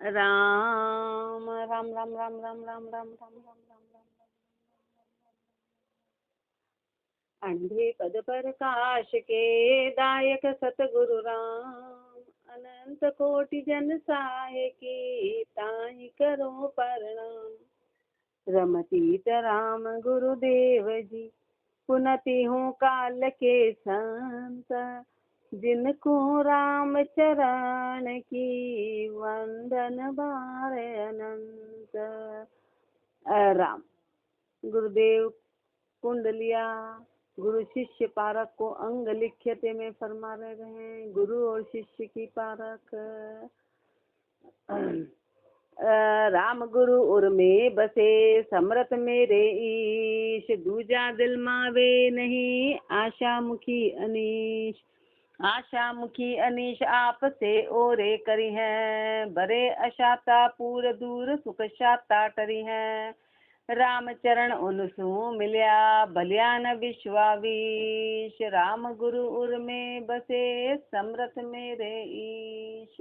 राम राम राम राम राम राम राम राम राम राम राम। अंधे पद प्रकाश के दायक सतगुरु राम, अनंत कोटि जन सहाय की ताहि करो प्रणाम। रमतीत राम गुरुदेव जी, पुनति हूँ काल के संत, जिनको राम चरण की वंदन बार अनंत। राम गुरुदेव कुंडलिया गुरु शिष्य पारक को अंग लिख्यते में फरमा रहे हैं। गुरु और शिष्य की पारक। राम गुरु उर में बसे समरत मेरे ईश, दूजा दिल मावे नहीं आशा मुखी अनीश। आशा मुखी अनीश आप से ओरे करी है, बरे अशाता पूर दूर सुख शाता टरी है। राम चरण उनसु मिल्या भलिया न विश्वावीश, राम गुरु उर में बसे समरथ मेरे ईश।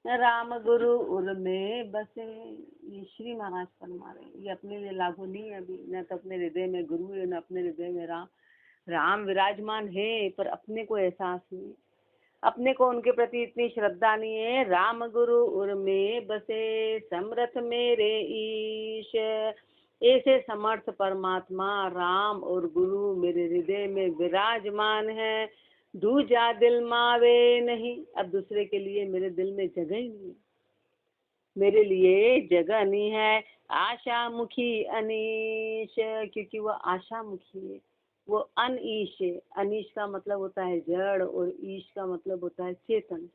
राम गुरु उर में बसे, ये श्री महाराज फरमा रहे। ये अपने लिए लागू नहीं है अभी, न तो अपने हृदय में गुरु है न अपने हृदय में राम। राम विराजमान है पर अपने को एहसास नहीं, अपने को उनके प्रति इतनी श्रद्धा नहीं है। राम गुरु उर में बसे समरथ मेरे ईश, ऐसे समर्थ परमात्मा राम और गुरु मेरे हृदय में विराजमान है। दूजा दिल मावे नहीं, अब दूसरे के लिए मेरे दिल में जगह ही नहीं, मेरे लिए जगह नहीं है। आशा मुखी अनीश, क्योंकि वह आशा मुखी है, वो अनईश है। अनीश का मतलब होता है जड़ और ईश का मतलब होता है चेतन।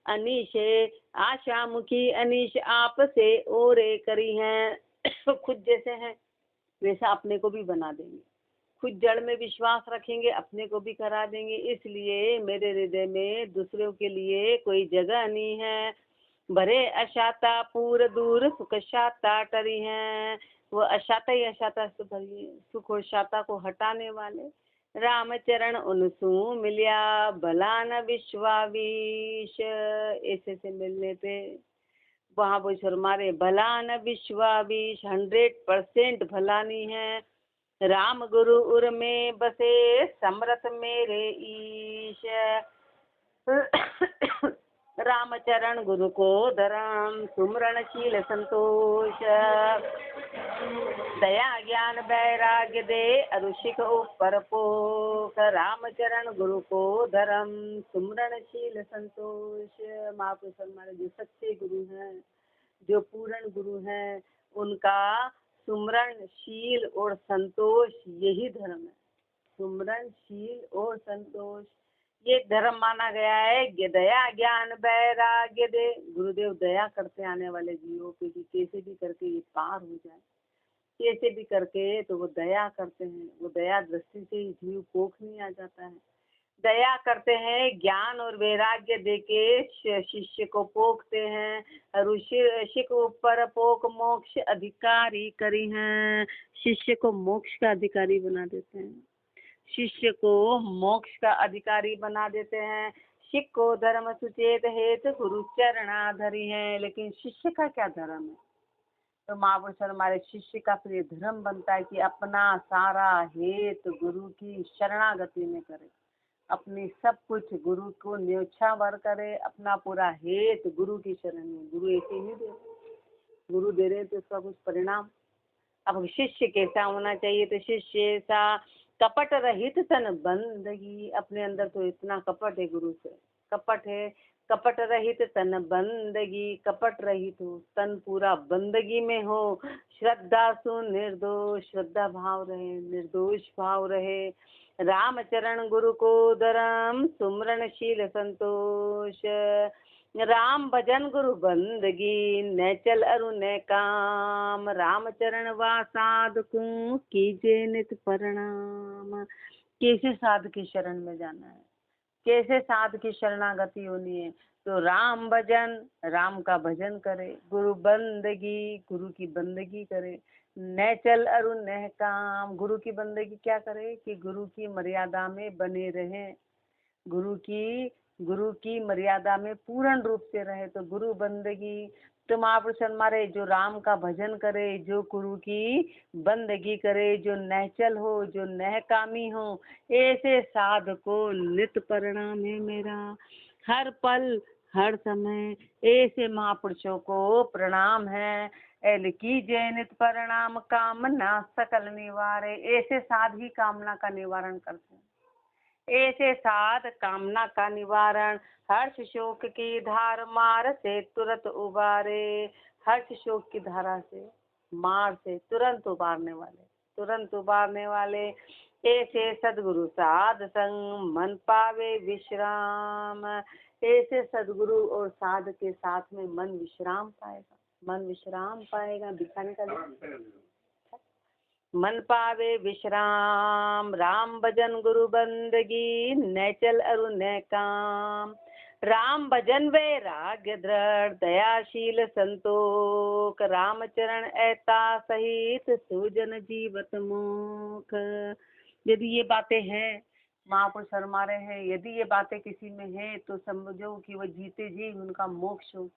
अनीश है आशा मुखी अनीश आप से ओरे करी हैं। खुद जैसे हैं वैसा अपने को भी बना देंगे, खुद जड़ में विश्वास रखेंगे अपने को भी करा देंगे। इसलिए मेरे हृदय में दूसरों के लिए कोई जगह नहीं है। भरे अशाता पूर दूर सुख शाता टरी हैं, वो अशाता ही अशाता से भरी, सुख और शाता को हटाने वाले। राम चरण उनसु मिलिया भला न विश्वावीश, ऐसे से मिलने पे वहाँ वो शर्मारे भला न विश्वावीश, 100% भला नहीं है। राम गुरु उर में बसे समरथ मेरे ईश, राम चरण गुरु को धर्म सुमरणशील संतोष। दया ज्ञान वैराग्य दे अरुषिक ऊपर पोख, राम चरण गुरु को धर्म सुमरणशील संतोष। महापुरुष हमारे जो सच्चे गुरु हैं, जो पूर्ण गुरु हैं, उनका सुमरणशील और संतोष यही धर्म है। सुमरणशील और संतोष ये धर्म माना गया है। दया ज्ञान वैराग्य दे, गुरुदेव दया करते आने वाले जीवों पे कि कैसे भी करके ये पार हो जाए, कैसे भी करके तो वो दया करते हैं। वो दया दृष्टि से ही जीव कोख नहीं आ जाता है। दया करते हैं, ज्ञान और वैराग्य देके शिष्य को पोखते हैं। ऋषि को ऊपर पोक मोक्ष अधिकारी करी हैं, शिष्य को मोक्ष का अधिकारी बना देते हैं। शिष्य को मोक्ष का अधिकारी बना देते हैं। शिष्य को धर्म सुचेत हेतु गुरु चरणाधरी है। लेकिन शिष्य का क्या धर्म है? तो महापुरुष हमारे शिष्य का प्रिय धर्म बनता है कि अपना सारा हेतु गुरु की शरणागति में करे, अपनी सब कुछ गुरु को न्योछावर करे, अपना पूरा हेतु गुरु की शरण में। गुरु ऐसे नहीं दे, गुरु दे रहे तो उसका कुछ परिणाम। अब शिष्य कैसा होना चाहिए? तो शिष्य ऐसा कपट रहित तन बंदगी, अपने अंदर तो इतना कपट है गुरु से, कपट है। कपट रहित तन बंदगी, कपट रहित हो, तन पूरा बंदगी में हो। श्रद्धा सु निर्दोष, श्रद्धा भाव रहे, निर्दोष भाव रहे। राम चरण गुरु को धर्म सुमरणशील संतोष, राम भजन गुरु बंदगी न चल अरु न काम। राम चरण वा साधु कीजे नित प्रणाम। कैसे साधु की शरण में जाना है, कैसे साधु की शरणागति होनी है? तो राम भजन, राम का भजन करे, गुरु बंदगी, गुरु की बंदगी करे। न चल अरु न काम, गुरु की बंदगी क्या करे कि गुरु की मर्यादा में बने रहें, गुरु की गुरु की मर्यादा में पूर्ण रूप से रहे। तो गुरु बंदगी तो महापुरुष हमारे जो राम का भजन करे, जो गुरु की बंदगी करे, जो नहचल हो, जो नहकामी हो, ऐसे साध को नित परिणाम है मेरा। हर पल हर समय ऐसे महापुरुषों को प्रणाम है। एल की जय नित परिणाम कामना सकल निवारे। ऐसे साध ही कामना का निवारण करते हैं। ऐसे साध कामना का निवारण। हर्ष शोक की धार मार से तुरंत उबारे। हर्ष शोक की धारा से, मार से तुरंत उबारने वाले, तुरंत उबारने वाले। ऐसे सदगुरु साध संग मन पावे विश्राम। ऐसे सदगुरु और साध के साथ में मन विश्राम पाएगा, मन विश्राम पाएगा। दिखाने का मन पावे विश्राम। राम भजन गुरु बंदगी नैचल अरु न काम। राम भजन वैराग्य दृढ़ दयाशील संतोख। राम चरण ऐता सहित सुजन जीवत मोख। यदि ये बातें हैं महापुरुष फरमा रहे हैं, यदि ये बातें किसी में है तो समझो कि वो जीते जी उनका मोक्ष हो,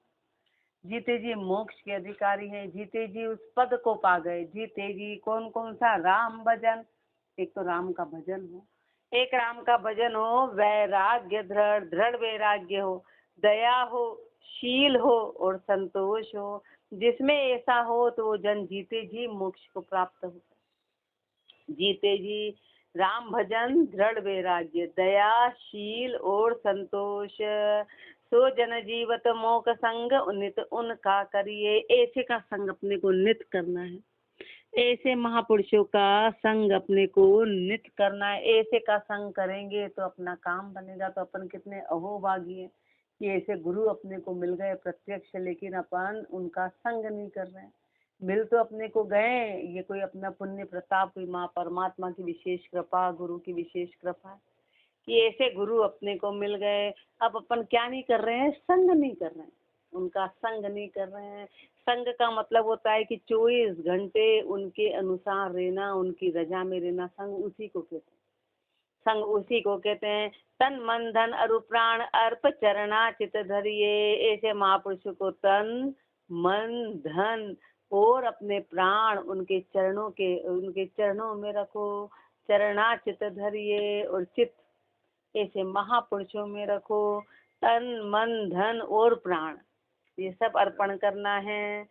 जीते जी मोक्ष के अधिकारी हैं, जीते जी उस पद को पा गए। जीते जी कौन कौन सा? राम भजन, एक तो राम का भजन हो, एक राम का भजन हो, वैराग्य दृढ़, दृढ़ वैराग्य हो, दया हो, शील हो और संतोष हो। जिसमें ऐसा हो तो वो जन जीते जी मोक्ष को प्राप्त हो। जीते जी राम भजन, दृढ़ वैराग्य, दया, शील और संतोष। सो जन जीवत मोक संग नित उनका करिए। ऐसे का संग अपने को नित करना है। ऐसे महापुरुषों का संग अपने को नित करना है। ऐसे का संग करेंगे तो अपना काम बनेगा। तो अपन कितने अहोभागी हैं कि ऐसे गुरु अपने को मिल गए प्रत्यक्ष, लेकिन अपन उनका संग नहीं कर रहे हैं। मिल तो अपने को गए, ये कोई अपना पुण्य प्रताप, कोई माँ परमात्मा की विशेष कृपा, गुरु की विशेष कृपा है कि ऐसे गुरु अपने को मिल गए। अब अपन क्या नहीं कर रहे हैं? संग नहीं कर रहे हैं, उनका संग नहीं कर रहे हैं। संग का मतलब होता है कि 24 घंटे उनके अनुसार रहना, उनकी रजा में रहना। संग उसी को कहते हैं, संग उसी को कहते हैं। तन मन धन अरु प्राण अर्प चरणा चित धरिए। ऐसे महापुरुषों को तन मन धन और अपने प्राण उनके चरणों में रखो। चरणा चित धरिए और चित ऐसे महापुरुषों में रखो। तन मन धन और प्राण ये सब अर्पण करना है।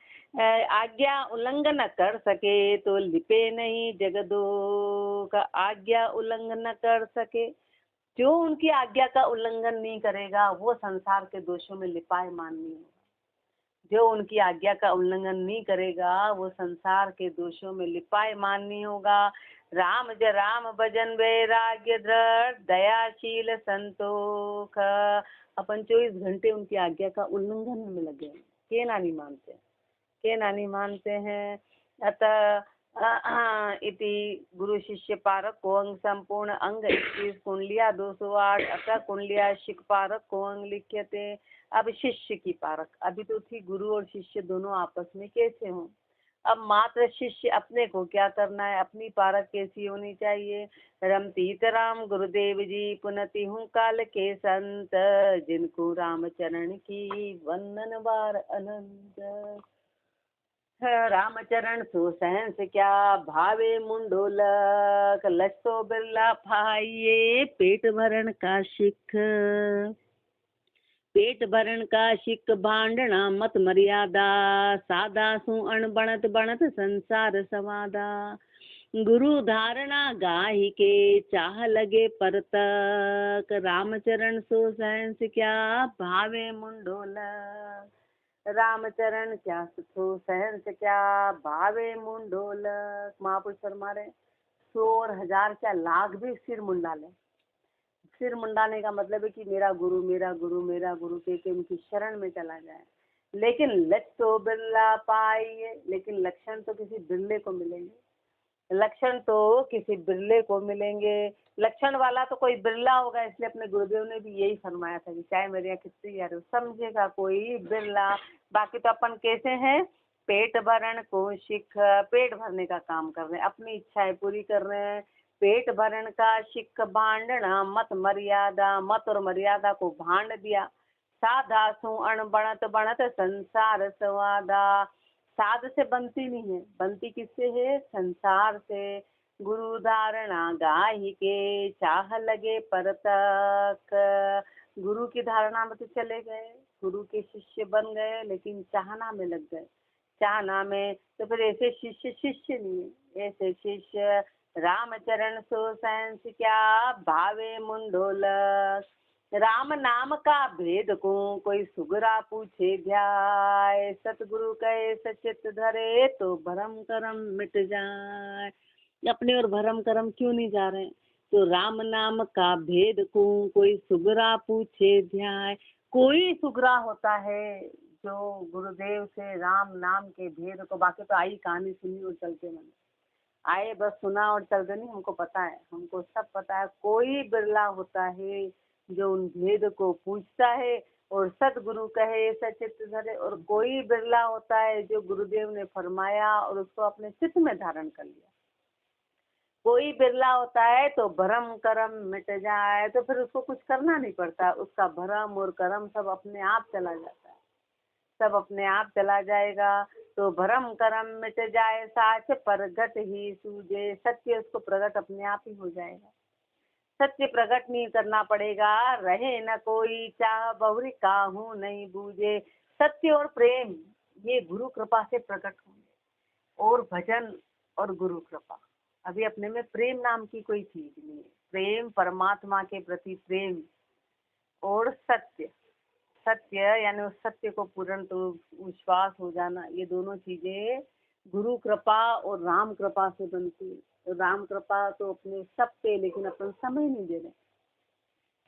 आज्ञा उल्लंघन कर सके तो लिपे नहीं जगदो का। आज्ञा उल्लंघन कर सके, जो उनकी आज्ञा का उल्लंघन नहीं करेगा वो संसार के दोषों में लिपायमान नहीं होगा। जो उनकी आज्ञा का उल्लंघन नहीं करेगा वो संसार के दोषों में लिपायमान नहीं होगा। राम भजन वैराग्य दृढ़ दयाशील संतोख। अपन 24 घंटे उनकी आज्ञा का उल्लंघन में लगे, के ना नहीं मानते, के ना नहीं मानते हैं। अतः इति गुरु शिष्य पारक को अंग संपूर्ण अंग 21 कुंडलिया 208। अतः कुंडलिया शिख पारक को अंग लिख्यते। अब शिष्य की पारक, अभी तो थी गुरु और शिष्य दोनों आपस में कैसे हों। अब मात्र शिष्य अपने को क्या करना है, अपनी पारक कैसी होनी चाहिए। रमतीत राम गुरुदेव जी पुनति हूँ काल के संत। जिनको राम चरण की वंदन बार अनंत। रामचरण सो सहंस क्या भावे मुंडोलक। लस्तो बिरला फाइये पेट भरण का शिख। पेट भरण का शिक भांडना मत मर्यादा। सादा सु अण बनत बनत संसार समादा। गुरु धारणा गाहि के चाह लगे परतक। रामचरण सो सहंस क्या भावे मुंडोलक। रामचरण क्या सो सहंस क्या भावे मुंडोलक। महापुरुष फरमा रहे 100 और 1000 क्या लाख भी सिर मुंडा ले। सिर मुंडाने का मतलब है कि मेरा गुरु मेरा गुरु मेरा गुरु के उनकी शरण में चला जाए। लेकिन लक्ष्य तो बिरला पाइए, लेकिन लक्षण तो किसी बिरले को मिलेंगे। लक्षण तो किसी बिरले को मिलेंगे। लक्षण वाला तो कोई बिरला होगा, इसलिए अपने गुरुदेव ने भी यही फरमाया था कि चाहे मेरे यहाँ कितनी यार समझेगा कोई बिरला। बाकी तो अपन कैसे हैं? पेट भरण को शिख, पेट भरने का काम कर रहे हैं, अपनी इच्छाएं पूरी कर रहे हैं। पेट भरण का शिक बांडना, मत मर्यादा, मत और मर्यादा को भांड दिया। साधा सु अण बनत बनत संसार सवादा। साध से बनती नहीं है, बनती किससे है? संसार से। गुरु धारणा गाही के, चाह लगे परतक। गुरु की धारणा में तो चले गए, गुरु के शिष्य बन गए, लेकिन चाहना में लग गए। चाहना में तो फिर ऐसे शिष्य शिष्य नहीं है, ऐसे शिष्य रामचरण सो सहंस क्या, भावे मुंडोलक। राम नाम का भेद को कोई सुगरा पूछे ध्याय, सतगुरु कहे सचित धरे तो भरम करम मिट जाए। अपने और भरम करम क्यों नहीं जा रहे? तो राम नाम का भेद को कोई सुगरा पूछे ध्याय। कोई सुगरा होता है जो गुरुदेव से राम नाम के भेद को, बाकी तो आई कहानी सुनी और चलते मन आए, बस सुना और चल देनी, हमको पता है, हमको सब पता है। कोई बिरला होता है जो उन भेद को पूछता है और सतगुरु कहे सचित धरे, और कोई बिरला होता है जो गुरुदेव ने फरमाया और उसको अपने चित्त में धारण कर लिया। कोई बिरला होता है तो भरम करम मिट जाए, तो फिर उसको कुछ करना नहीं पड़ता, उसका भरम और करम सब अपने आप चला जाता है, सब अपने आप चला जाएगा। तो भरम करम मिट जाए, साच प्रगट ही सूझे। सत्य उसको प्रगट अपने आप ही हो जाएगा, सत्य प्रकट नहीं करना पड़ेगा। रहे न कोई चाह बहुरी काहू नहीं बूझे। सत्य और प्रेम ये गुरु कृपा से प्रकट होंगे, और भजन और गुरु कृपा। अभी अपने में प्रेम नाम की कोई चीज नहीं है। प्रेम परमात्मा के प्रति प्रेम और सत्य, सत्य यानी उस सत्य को पूर्ण तो विश्वास हो जाना, ये दोनों चीजें गुरु कृपा और राम कृपा से बनती है। तो राम कृपा तो अपने सब पे, लेकिन अपन समय नहीं दे रहे,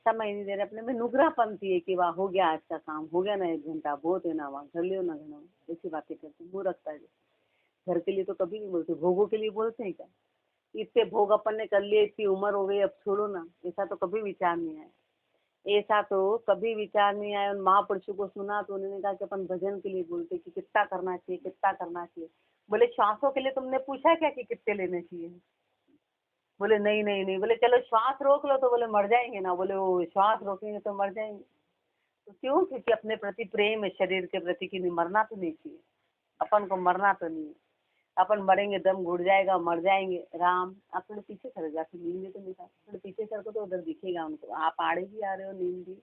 समय नहीं दे रहे। अपने में नुग्रापंती है कि वाह हो गया आज का काम, हो गया ना 1 घंटा, बहुत है ना, वहाँ घर लियो ना घना, ऐसी बातें करते हैं। मूर्खता है। घर के लिए तो कभी नहीं बोलते, भोगों के लिए बोलते हैं क्या? इतने भोग अपन ने कर लिए, इतनी उम्र हो गई, अब छोड़ो ना, ऐसा तो कभी विचार नहीं आया, ऐसा तो कभी विचार नहीं आया। उन महापुरुषों को सुना तो उन्होंने कहा कि अपन भजन के लिए बोलते कि कितना करना चाहिए, कितना करना चाहिए। बोले श्वासों के लिए तुमने पूछा क्या कि कितने लेने चाहिए? बोले नहीं नहीं नहीं। बोले चलो श्वास रोक लो, तो बोले मर जाएंगे ना। बोले वो श्वास रोकेंगे तो मर जाएंगे। तो क्यों? क्योंकि अपने प्रति प्रेम है, शरीर के प्रति, कि नहीं मरना तो नहीं चाहिए, अपन को मरना तो नहीं है। अपन मरेंगे, दम घुट जाएगा, मर जाएंगे। राम आप थोड़े पीछे खड़े जाके नींद में तो नहीं था, थोड़े पीछे सर तो उधर दिखेगा उनको, आप आड़े भी आ रहे हो नींद भी,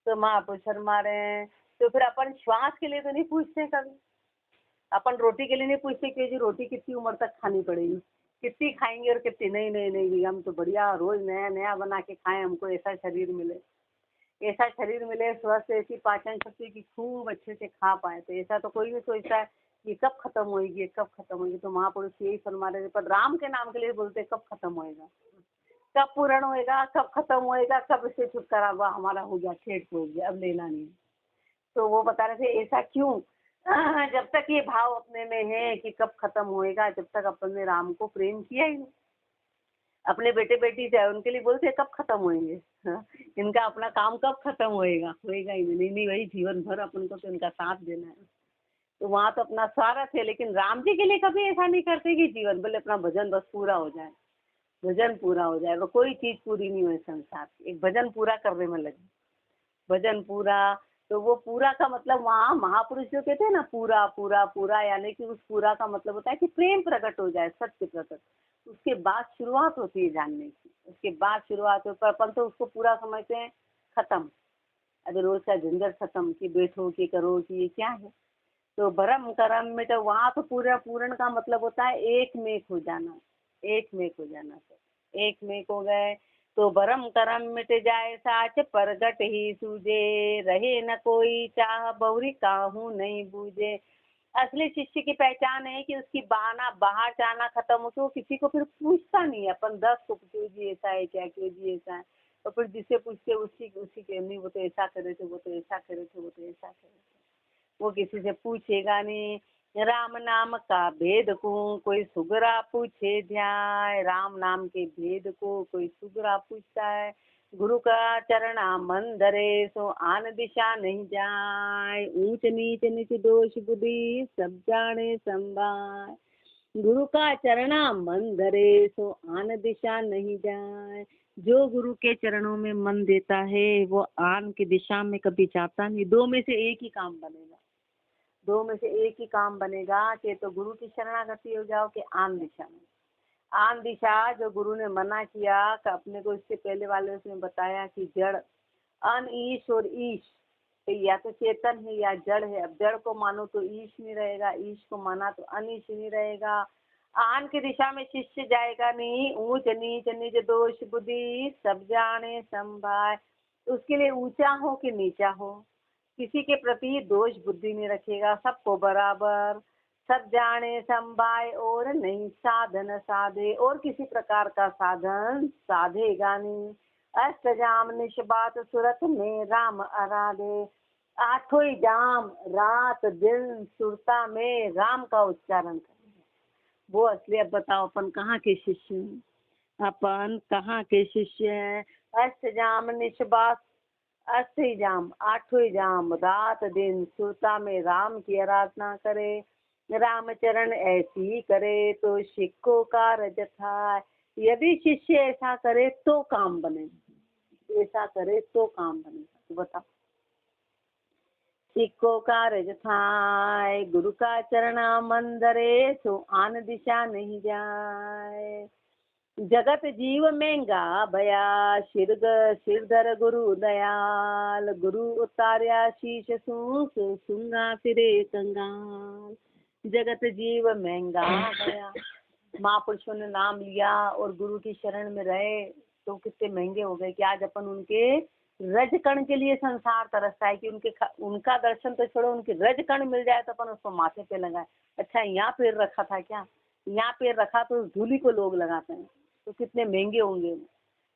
तो माँ आप शर्मा रहे हैं। तो फिर अपन श्वास के लिए तो नहीं पूछते कभी, अपन रोटी के लिए नहीं पूछते कि जी रोटी कितनी उम्र तक खानी पड़ेगी, कितनी खाएंगे और कितनी नहीं। नहीं नहीं, हम तो बढ़िया रोज नया नया बना के खाएं, हमको ऐसा शरीर मिले, ऐसा शरीर मिले स्वस्थ, ऐसी पाचन शक्ति की खूब अच्छे से खा पाए। तो ऐसा तो कोई नहीं सोचता है कि कब खत्म होएगी, कब खत्म होएगी। तो महापुरुष यही फरमा रहे थे, पर राम के नाम के लिए बोलते कब खत्म होएगा, कब पूर्ण होएगा, कब खत्म होएगा, कब इससे छुटकारा हुआ, हमारा हो गया, खेत हो गया, अब लेना नहीं। तो वो बता रहे थे ऐसा क्यों? जब तक ये भाव अपने में है कि कब खत्म होएगा, जब तक अपन ने राम को प्रेम किया ही नहीं। अपने बेटे बेटी से उनके लिए बोलते कब खत्म होएंगे, हाँ? इनका अपना काम कब खत्म होएगा, होएगा ही नहीं। नहीं वही जीवन भर अपन को तो इनका साथ देना है। तो वहाँ तो अपना स्वार्थ है, लेकिन राम जी के लिए कभी ऐसा नहीं करते कि जीवन बोले अपना भजन बस पूरा हो जाए, भजन पूरा हो जाए। वो कोई चीज पूरी नहीं हुई संसार की, एक भजन पूरा करने में लगे, भजन पूरा। तो वो पूरा का मतलब वहाँ महापुरुष जो कहते हैं ना पूरा पूरा पूरा, यानी कि उस पूरा का मतलब होता है कि प्रेम प्रकट हो जाए, सत्य प्रकट। उसके बाद शुरुआत होती है जानने की, उसके बाद शुरुआत हो, पर अपन तो उसको पूरा समझते हैं खत्म। अभी रोज का झंझट खत्म कि बैठो कि करो कि ये क्या है। तो भरम करम में तो वहाँ तो पूरा पूर्ण का मतलब होता है एक मेक हो जाना, एक मेक हो जाना। तो एक मेक हो गए तो भरम करम मिट जाए, साच प्रगट ही सूझे। रहे न कोई चाह बहुरी काहू नहीं बूझे। असली शिष्य की पहचान है कि उसकी बहाना बाहर जाना खत्म हो, तो किसी को फिर पूछता नहीं है। अपन 10 को क्यों जी ऐसा है, क्या क्यों जी ऐसा है, तो फिर जिसे पूछते उसी उसी के नहीं, वो तो ऐसा करे थे, वो तो ऐसा करे थे, वो तो ऐसा करे थे, वो किसी से पूछेगा नहीं। राम नाम का भेद को कोई सुगरा पूछे ध्याय। राम नाम के भेद को कोई सुगरा पूछता है। गुरु का चरणा मन धरे सो आन दिशा नहीं जाए। ऊंच नीच निच दोष बुद्धि सब जाने संभाय। गुरु का चरणा मन धरे सो आन दिशा नहीं जाए। जो गुरु के चरणों में मन देता है वो आन की दिशा में कभी जाता नहीं। दो में से एक ही काम बनेगा, दो में से एक ही काम बनेगा कि तो गुरु की शरणागति हो जाओ कि आन दिशा में। आन दिशा जो गुरु ने मना किया कि अपने को, इससे पहले वाले उसने बताया कि जड़ अन ईश और ईश, या तो चेतन है या जड़ है। अब जड़ को मानो तो ईश नहीं रहेगा, ईश को माना तो अनिश नहीं रहेगा। आन की दिशा में शिष्य जाएगा नहीं। ऊंच नीच निज दोष बुद्धि सब जाने संभाय। उसके लिए ऊंचा हो कि नीचा हो, किसी के प्रति दोष बुद्धि नहीं रखेगा, सबको बराबर। सब जाने संभाय और नहीं साधन साधे, और किसी प्रकार का साधन साधेगा नहीं। अष्टजाम निष्पात सुरत में राम आराधे। आठों ही जाम रात दिन सुरता में राम का उच्चारण करेंगे। वो असली। अब बताओ अपन कहाँ के शिष्य हैं? अपन कहाँ के शिष्य हैं? अष्टजाम निष्पात, अष्ट जाम आठों ही जाम रात दिन सुरता में राम की आराधना करे। रामचरण ऐसी करे तो सिक्को का रजथा। यदि शिष्य ऐसा करे तो काम बने, ऐसा करे तो काम बनेगा। तो बताओ, सिक्को का रजथा गुरु का चरणा मन धरे सो आन दिशा नहीं जाए। जगत जीव महंगा भया सिरधर गुरु दयाल। गुरु उतार्या शीश सुंगा फिरे कंगाल। जगत जीव महंगा भया, महापुरुषों ने नाम लिया और गुरु की शरण में रहे तो कितने महंगे हो गए कि आज अपन उनके रज कण के लिए संसार तरसता है कि उनका दर्शन तो छोड़ो, उनके रज कण मिल जाए तो अपन उसको माथे पे लगाए। अच्छा, यहाँ पैर रखा था क्या? यहाँ पैर रखा तो उस धूली को लोग लगाते हैं, तो कितने महंगे होंगे।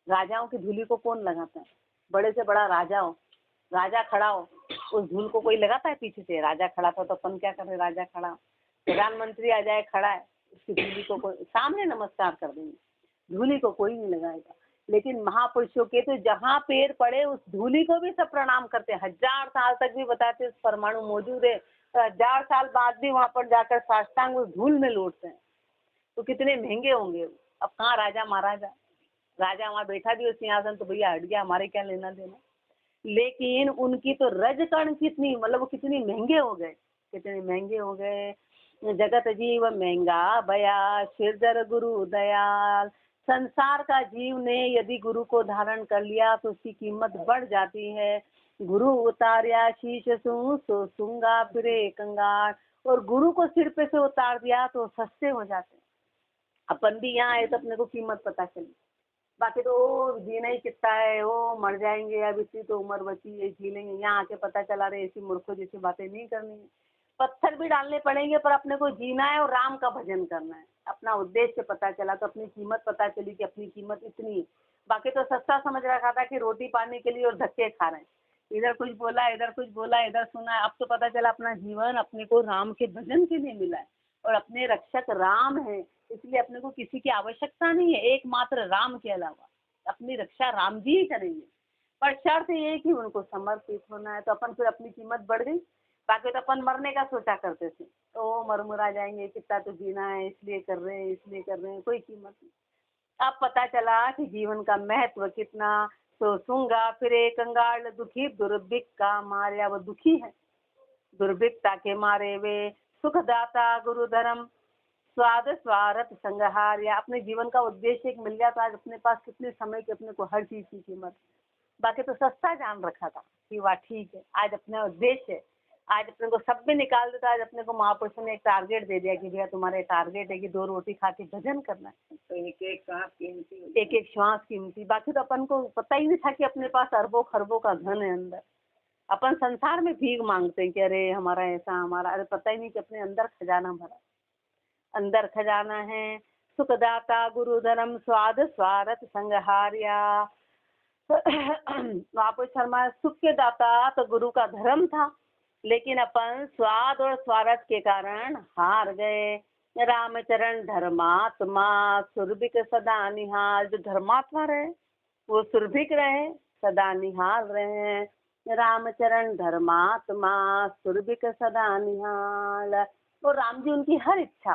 राजाओं की धूली को कौन लगाता है? बड़े से बड़ा राजा हो, राजा खड़ा हो, उस धूल को कोई लगाता है पीछे से? राजा खड़ा था तो अपन क्या कर रहे? राजा खड़ा, प्रधानमंत्री आ जाए खड़ा है, उसकी धूली को कोई सामने नमस्कार कर देंगे, धूली को कोई नहीं लगाएगा। लेकिन महापुरुषों के तो जहाँ पैर पड़े उस धूली को भी सब प्रणाम करते हैं। 1000 साल तक भी बताते हैं परमाणु मौजूद है तो 1000 साल बाद भी वहां पर जाकर साष्टांग उस धूल में लौटते हैं। तो कितने महंगे होंगे। अब कहाँ राजा महाराजा, राजा वहां बैठा भी हो सिंहासन तो भैया हट गया, हमारे क्या लेना देना। लेकिन उनकी तो रजकण कितनी, मतलब वो कितनी महंगे हो गए, कितने महंगे हो गए। जगत जीव महंगा भया सिरधर गुरु दयाल। संसार का जीव ने यदि गुरु को धारण कर लिया तो उसकी कीमत बढ़ जाती है। गुरु उतार्या शीश सो सुंगा फिरे कंगाल। और गुरु को सिर पे से उतार दिया तो सस्ते हो जाते हैं। अपन भी यहाँ आए तो अपने को कीमत पता चली। बाकी तो जीना ही कितना है, वो मर जाएंगे, अब इतनी तो उम्र बची है, जी लेंगे। यहाँ आके पता चला रहे ऐसी मूर्खों जैसी बातें नहीं करनी है। पत्थर भी डालने पड़ेंगे पर अपने को जीना है और राम का भजन करना है। अपना उद्देश्य पता चला तो अपनी कीमत पता चली कि अपनी कीमत इतनी है। बाकी तो सस्ता समझ रखा था कि रोटी पाने के लिए और धक्के खा रहे हैं, इधर कुछ बोला इधर कुछ बोला इधर सुना। अब तो पता चला अपना जीवन अपने को राम के भजन के लिए मिला है और अपने रक्षक राम है, इसलिए अपने को किसी की आवश्यकता नहीं है एकमात्र राम के अलावा। अपनी रक्षा राम जी ही करेंगे, पर शर्त ये कि उनको समर्पित होना है। तो अपन फिर अपनी कीमत बढ़ गई। बाकी तो अपन मरने का सोचा करते थे, तो मरमुरा जाएंगे, कितना तो जीना है, इसलिए कर रहे हैं इसलिए कर रहे हैं, कोई कीमत नहीं। अब पता चला कि जीवन का महत्व कितना। तो सूंगा फिरे कंगाल दुखी दुर्भिक्ष का मारे। वो दुखी है, दुर्भिक्षता के मारे वे सुखदाता गुरु धर्म स्वाद स्वार्थ संहार। या अपने जीवन का उद्देश्य एक मिल गया तो आज अपने पास कितने समय की अपने को हर चीज की कीमत। बाकी तो सस्ता जान रखा था कि वाह ठीक है, आज अपना उद्देश्य है, आज अपने को सब में निकाल देता। आज अपने को महापुरुषों ने एक टारगेट दे दिया कि भैया तुम्हारे टारगेट है कि 2 रोटी खा के भजन करना है। तो एक एक सांस कीमती, एक एक श्वास कीमती। बाकी तो अपन को पता ही नहीं था कि अपने पास अरबों खरबों का धन है अंदर। अपन संसार में भीख मांगते हैं कि अरे हमारा ऐसा हमारा, अरे पता ही नहीं कि अपने अंदर खजाना भरा, अंदर खजाना है। सुखदाता गुरु धर्म स्वाद स्वार्थ संहार्या। महापुरुष शर्मा सुख के दाता तो गुरु का धर्म था, लेकिन अपन स्वाद और स्वार्थ के कारण हार गए। रामचरण धर्मात्मा सुरभिक सदा निहाल। जो धर्मात्मा रहे वो सुरभिक रहे, सदा निहाल रहे। रामचरण धर्मात्मा सुरभिक सदा निहाल। और राम जी उनकी हर इच्छा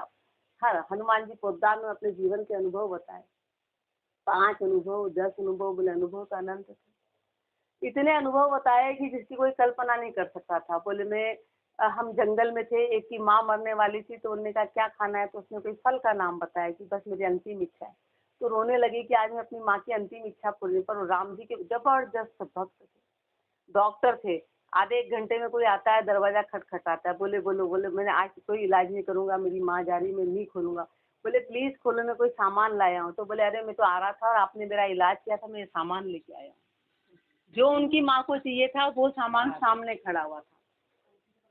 हनुमान जी पोद्दार में अपने जीवन के अनुभव बताए, 5 अनुभव 10 अनुभव, बोले अनुभव का अनंत था। इतने अनुभव बताए कि जिसकी कोई कल्पना नहीं कर सकता था। बोले हम जंगल में थे, एक की माँ मरने वाली थी, तो उन्होंने कहा क्या खाना है, तो उसने कोई फल का नाम बताया कि बस मेरी अंतिम इच्छा है। तो रोने लगी कि आज मैं अपनी माँ की अंतिम इच्छा पूरी, पर राम जी के जबरदस्त भक्त थे, डॉक्टर थे। आधे 1 घंटे में कोई आता है, दरवाजा खटखटाता है, बोले बोलो, बोले मैंने आज कोई इलाज नहीं करूंगा, मेरी माँ जा रही, मैं नहीं खोलूंगा। बोले प्लीज खोलो, मैं कोई सामान लाया हूँ। तो बोले अरे मैं तो आ रहा था और आपने मेरा इलाज किया था, मैं ये सामान लेके आया हूँ। जो उनकी माँ को चाहिए था वो सामान सामने खड़ा हुआ था,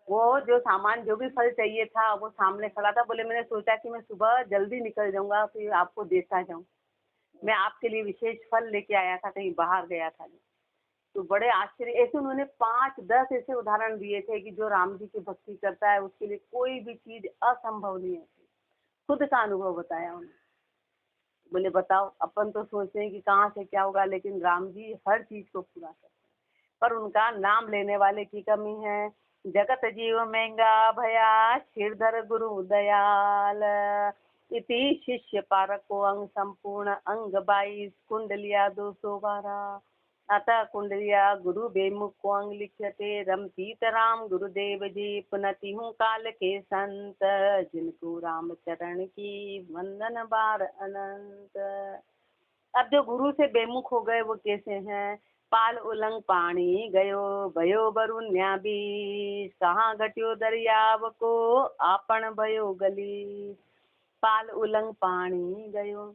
वो जो सामान जो भी फल चाहिए था वो सामने खड़ा था। बोले मैंने सोचा कि मैं सुबह जल्दी निकल जाऊंगा, फिर आपको देता जाऊँ, मैं आपके लिए विशेष फल लेके आया था, कहीं बाहर गया था। तो बड़े आश्चर्य, ऐसे उन्होंने 5-10 ऐसे उदाहरण दिए थे कि जो राम जी की भक्ति करता है उसके लिए कोई भी चीज असंभव नहीं है। खुद का अनुभव बताया उन्होंने। बोले बताओ, अपन तो सोचते हैं कि कहाँ से क्या होगा, लेकिन राम जी हर चीज को पूरा करते हैं, पर उनका नाम लेने वाले की कमी है। जगत जीव महंगा भया, श्रीधर गुरु दयाल, इति शिष्य पारको अंग संपूर्ण अंग 22 कुंडलिया 212, अतः कुंडलिया गुरु बेमुख को अंग लिखते, रम सीताराम गुरुदेव जी पुनति हूँ काल के संत, जिनको राम चरण की वंदन बार अनंत। अब जो गुरु से बेमुख हो गए वो कैसे हैं? पाल उलंग पानी गयो भयो बरुन्या बीच, कहाँ घट्यो दरियाव को आपन भयो गली। पाल उलंग पानी गयो,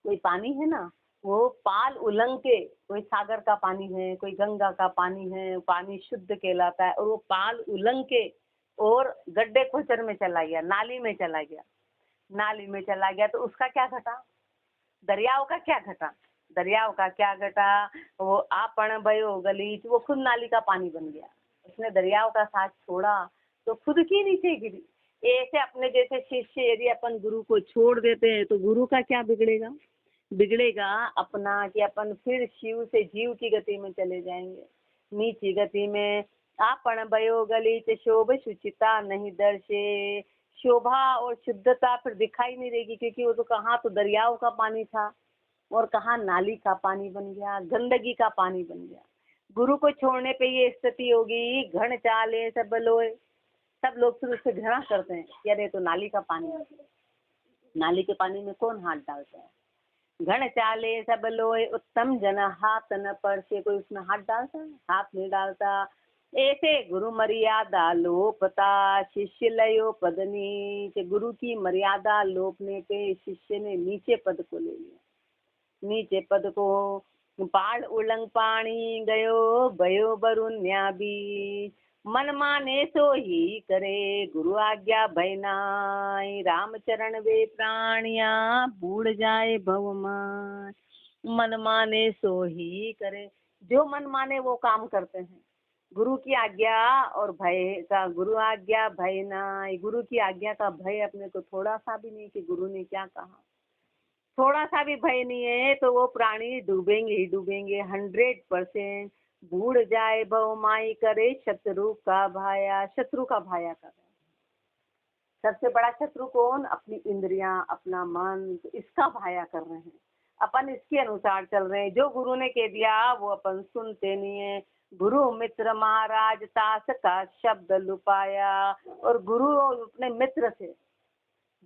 कोई पानी है ना, वो पाल उलंग के, कोई सागर का पानी है, कोई गंगा का पानी है, पानी शुद्ध कहलाता है, और वो पाल उलंग के और गड्ढे खोचर में चला गया, नाली में चला गया, नाली में चला गया, तो उसका क्या घटा? दरियाओं का क्या घटा? दरियाओं का क्या घटा? वो आपन भयो गलीच, वो खुद नाली का पानी बन गया। उसने दरियाओं का साथ छोड़ा तो खुद की नीचे गिरी। ऐसे अपने जैसे शिष्य यदि अपन गुरु को छोड़ देते हैं तो गुरु का क्या बिगड़ेगा? बिगड़ेगा अपना कि अपन फिर शिव से जीव की गति में चले जाएंगे, नीची गति में। आपन भयो गलीच शोभ सुचिता नहीं दर्शे, शोभा और शुद्धता फिर दिखाई नहीं देगी, क्योंकि वो तो कहाँ तो दरियाओं का पानी था और कहाँ नाली का पानी बन गया, गंदगी का पानी बन गया। गुरु को छोड़ने पे ये स्थिति होगी, घण चाले सब लोए, सब लोग फिर उससे घृणा करते हैं कि अरे तो नाली का पानी है, नाली के पानी में कौन हाथ डालता है। घण चाले सब लोए उत्तम जन हाथ न परसे, कोई उसमें हाथ डालता है? हाथ नहीं डालता। ऐसे गुरु मर्यादा लोपता, शिष्य लयो पद नीच, गुरु की मर्यादा लोपने पे शिष्य ने नीचे पद को ले लिया, नीचे पद को। पाड़ उलंग पानी गयो भयो बरुन्या बीच, मन माने सो ही करे गुरु आज्ञा भयनाई, रामचरण वे प्राणिया बूढ़ जाए भवमान। मन माने सो ही करे, जो मन माने वो काम करते हैं। गुरु की आज्ञा और भय का, गुरु आज्ञा भय नाई, गुरु की आज्ञा का भय अपने को थोड़ा सा भी नहीं कि गुरु ने क्या कहा, थोड़ा सा भी भय नहीं है तो वो प्राणी डूबेंगे ही डूबेंगे 100%। बूढ़ जाए भवमाई करे शत्रु का भाया, शत्रु का भाया कर रहे हैं। सबसे बड़ा शत्रु कौन? अपनी इंद्रियां, अपना मन, तो इसका भाया कर रहे हैं। अपन इसके अनुसार चल रहे हैं, जो गुरु ने कह दिया वो अपन सुनते नहीं है। गुरु मित्र महाराज तास का शब्द लुपाया, और गुरु अपने मित्र से,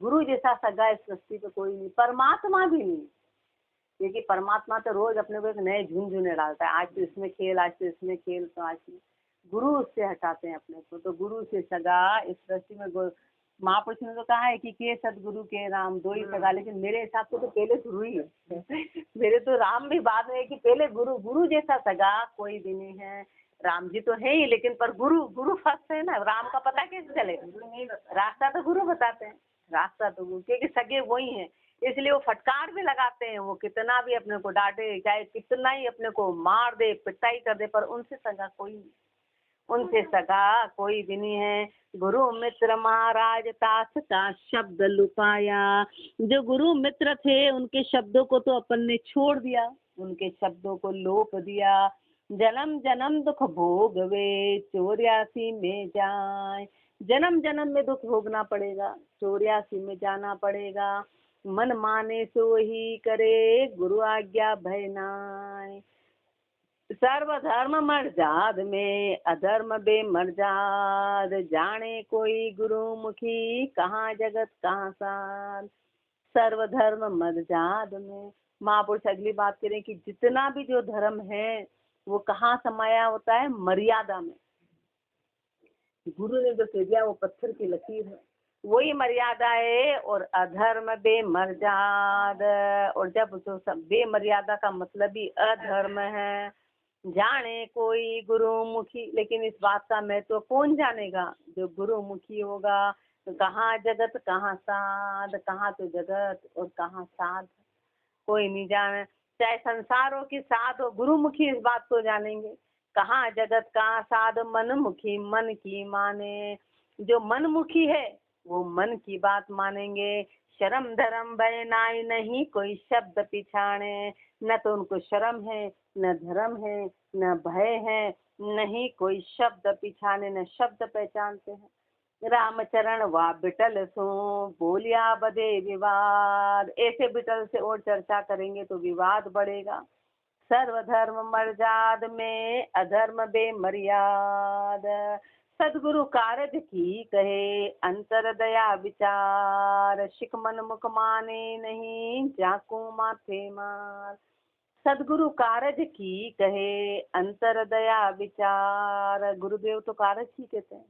गुरु जैसा सगा इस सृष्टि पे कोई नहीं, परमात्मा भी नहीं, क्योंकि परमात्मा तो रोज अपने को एक नए झुंझुने डालता है, आज तो इसमें खेल, आज तो इसमें खेल, तो आज गुरु उससे हटाते हैं अपने को। तो गुरु से सगा इस सृष्टि में महापुरुष ने तो कहा है कि के सदगुरु के राम दो ही सगा, लेकिन मेरे हिसाब से तो पहले गुरु ही है मेरे तो राम भी बाद में है कि पहले गुरु, गुरु जैसा सगा कोई भी नहीं है। राम जी तो है ही, लेकिन पर गुरु, गुरु फर्स्ट है ना, राम का पता कैसे चलेगा? रास्ता तो गुरु बताते हैं, रास्ता तो गुरु, क्योंकि सगे वही हैं, इसलिए वो फटकार भी लगाते हैं। वो कितना भी अपने को डांटे, चाहे कितना ही अपने को मार दे, पिटाई कर दे, पर उनसे सगा कोई नहीं, उनसे सगा कोई भी नहीं है। गुरु मित्र महाराज तास का शब्द लुपाया, जो गुरु मित्र थे उनके शब्दों को तो अपन ने छोड़ दिया, उनके शब्दों को लोप दिया। जन्म जन्म दुख भोग वे 84 में जाए, जन्म जन्म में दुख भोगना पड़ेगा, 84 में जाना पड़ेगा। मन माने सो ही करे, गुरु आज्ञा भय नाय। सर्वधर्म मर्जाद में, अधर्म बेमर्जाद। जाने कोई गुरुमुखी, कहाँ जगत कहाँ साध। सर्वधर्म मर्जाद में, महापुरुष अगली बात करें कि जितना भी जो धर्म है वो कहाँ समाया होता है, मर्यादा में। गुरु ने जो कह दिया वो पत्थर की लकीर है, वही मर्यादा है। और अधर्म बेमर्याद, और जब तो सब बेमर्यादा का मतलब ही अधर्म है। जाने कोई गुरुमुखी, लेकिन इस बात का महत्व कौन जानेगा, जो गुरुमुखी होगा। तो कहाँ जगत कहाँ साध, कहाँ तो जगत और कहाँ साध, कोई नहीं जाने। चाहे संसार हो कि साध हो, गुरुमुखी इस बात को जानेंगे। कहाँ जगत कहाँ साध, मनमुखी मन की माने। जो मनमुखी है वो मन की बात मानेंगे। शर्म धर्म भय नाई, नहीं कोई शब्द पिछाने। न तो उनको शर्म है, न धर्म है, न भय है, नहीं कोई शब्द पिछाने, न शब्द पहचानते हैं। रामचरण वा बिटल सो, बोलिया बदे विवाद। ऐसे बिटल से और चर्चा करेंगे तो विवाद बढ़ेगा। सर्वधर्म मर्जाद में, अधर्म बेमर्याद। सदगुरु कारज की कहे, अंतर दया विचार। शिख मन मुख माने नहीं, जाकू माथे मार। सदगुरु कारज की कहे, अंतर दया विचार। गुरुदेव तो कारज ही कहते हैं।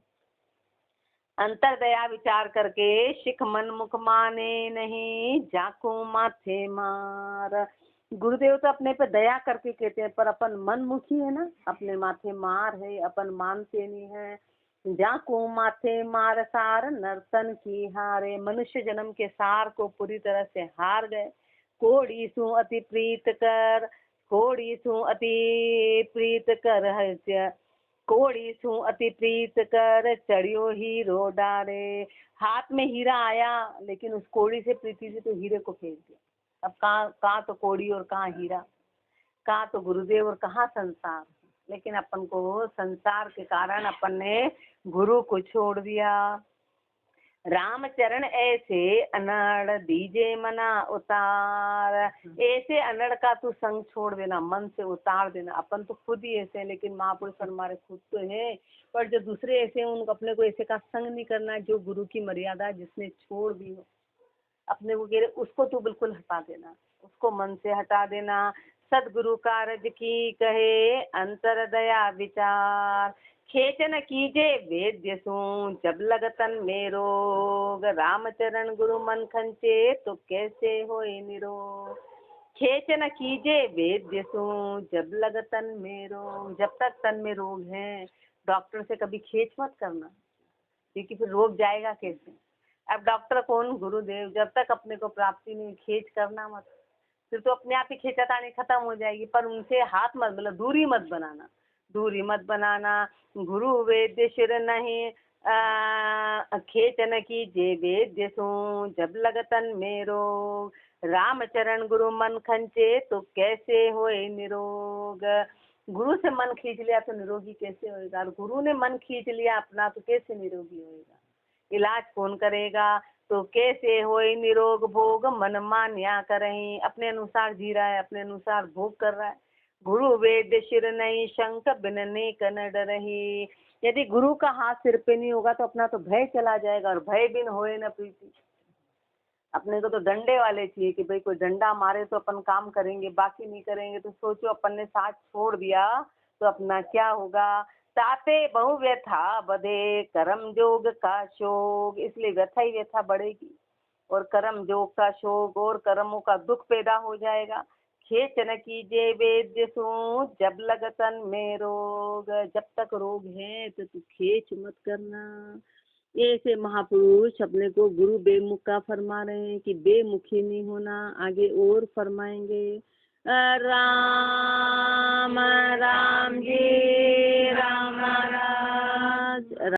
अंतर दया विचार करके, शिख मन मुख माने नहीं, जाकू माथे मार। गुरुदेव तो अपने पे दया करके कहते हैं, पर अपन मन मुखी है ना, अपने माथे मार है, अपन मानते नहीं है। जाकू माथे मार सार, नर्तन की हारे। मनुष्य जन्म के सार को पूरी तरह से हार गए। कोड़ी सु अति प्रीत कर, कोड़ी सु अति प्रीत कर हस्य। कोड़ी सु अति प्रीत कर, चढ़ियो हीरो डारे। हाथ में हीरा आया, लेकिन उस कोड़ी से प्रीति से तो हीरे को फेंक दिया। अब कहाँ तो कोड़ी और कहाँ हीरा, कहाँ तो गुरुदेव और कहाँ संसार। लेकिन अपन को संसार के कारण अपन ने गुरु को छोड़ दिया। रामचरण ऐसे अनड़, दीजे मना उतार। ऐसे अनड़ का तू संग छोड़ देना, मन से उतार देना। अपन तो खुद ही ऐसे हैं, लेकिन महापुरुष हमारे खुद तो है, पर जो दूसरे ऐसे हैं उनको अपने को ऐसे का संग नहीं करना। जो गुरु की मर्यादा जिसने छोड़ दी हो, अपने को कह रहे उसको तो बिल्कुल हटा देना, उसको मन से हटा देना। सदगुरु कारज की कहे, अंतर दया विचार। खेचन कीजे वेद्य सू, जब लगतन में रोग। रामचरण गुरु मन खंचे, तो कैसे होए निरोग। खेचन कीजे वेद्य सू, जब लगतन में रोग। जब तक तन में रोग है, डॉक्टर से कभी खेच मत करना, क्योंकि फिर रोग जाएगा कैसे। अब डॉक्टर कौन, गुरुदेव। जब तक अपने को प्राप्ति नहीं, खेच करना मत, फिर तो अपने आप ही खींचातानी खत्म हो जाएगी। पर उनसे हाथ मत, मतलब दूरी मत बनाना, दूरी मत बनाना। गुरु वेद्य शिर नहीं, खेचन की जे वेद्य सो, जब लगतन में रोग। रामचरण गुरु मन खंचे, तो कैसे होए निरोग। गुरु से मन खींच लिया तो निरोगी कैसे होएगा, और गुरु ने मन खींच लिया अपना तो कैसे निरोगी होएगा। इलाज कौन करेगा, तो कैसे होए निरोग भोग। मन मान्या करहीं, अपने अनुसार जी रहा है, अपने अनुसार भोग कर रहा है। गुरु वेद शिर नहीं, शंख बिनने कन डरही। यदि गुरु का हाथ सिर पे नहीं होगा तो अपना तो भय चला जाएगा, और भय बिन होए न प्रीति। अपने को तो डंडे वाले चाहिए कि भाई कोई डंडा मारे तो अपन काम करेंगे, बाकी नहीं करेंगे। तो सोचो अपन ने साथ छोड़ दिया तो अपना क्या होगा। ताते बहु व्यथा बधे, कर्म जोग का शोक। इसलिए व्यथा ही व्यथा बढ़ेगी, और कर्म जोग का शोक, और कर्मों का दुख पैदा हो जाएगा। खेचन कीजे वेद्य सू, जब लगतन में रोग। जब तक रोग है तो तू खेच मत करना। ऐसे महापुरुष अपने को गुरु बेमुख का फरमा रहे हैं कि बेमुखी नहीं होना। आगे और फरमाएंगे, राम राम जी राम।